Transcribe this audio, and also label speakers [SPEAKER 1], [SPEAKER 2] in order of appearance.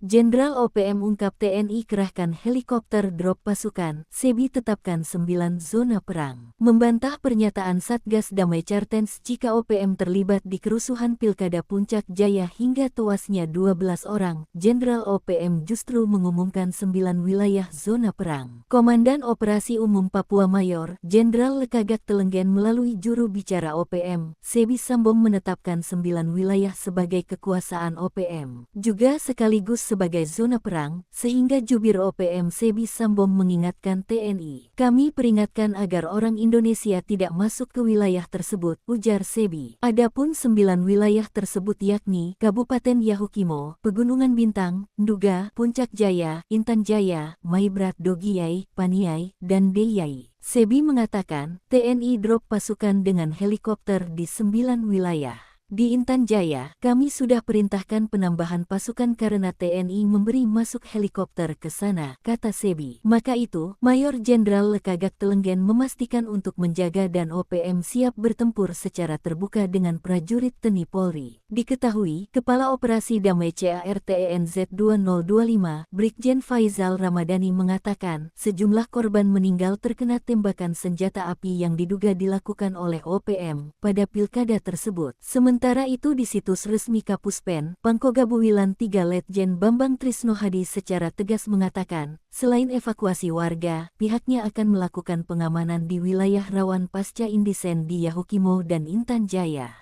[SPEAKER 1] Jenderal OPM ungkap TNI kerahkan helikopter drop pasukan, Sebi tetapkan 9 zona perang. Membantah pernyataan Satgas Damai Cartens jika OPM terlibat di kerusuhan Pilkada Puncak Jaya hingga tewasnya 12 orang, Jenderal OPM justru mengumumkan 9 wilayah zona perang. Komandan Operasi Umum Papua Mayor, Jenderal Lekagak Telenggen melalui juru bicara OPM, Sebi Sambong menetapkan 9 wilayah sebagai kekuasaan OPM. Juga sekaligus sebagai zona perang, sehingga jubir OPM Sebi Sambong mengingatkan TNI. Kami peringatkan agar orang Indonesia tidak masuk ke wilayah tersebut, ujar Sebi. Adapun 9 wilayah tersebut yakni Kabupaten Yahukimo, Pegunungan Bintang, Nduga, Puncak Jaya, Intan Jaya, Maibrat Dogiyai, Paniai, dan Deyai. Sebi mengatakan, TNI drop pasukan dengan helikopter di 9 wilayah. Di Intan Jaya, kami sudah perintahkan penambahan pasukan karena TNI memberi masuk helikopter ke sana, kata Sebi. Maka itu, Mayor Jenderal Lekagak Telenggen memastikan untuk menjaga dan OPM siap bertempur secara terbuka dengan prajurit TNI Polri. Diketahui, Kepala Operasi Damai CARTENZ 2025, Brigjen Faizal Ramadhani mengatakan, sejumlah korban meninggal terkena tembakan senjata api yang diduga dilakukan oleh OPM pada pilkada tersebut. Sementara itu di situs resmi Kapuspen, Pangkogabuwilan 3 Letjen Bambang Trisno Hadi secara tegas mengatakan, selain evakuasi warga, pihaknya akan melakukan pengamanan di wilayah rawan pasca indisen di Yahukimo dan Intan Jaya.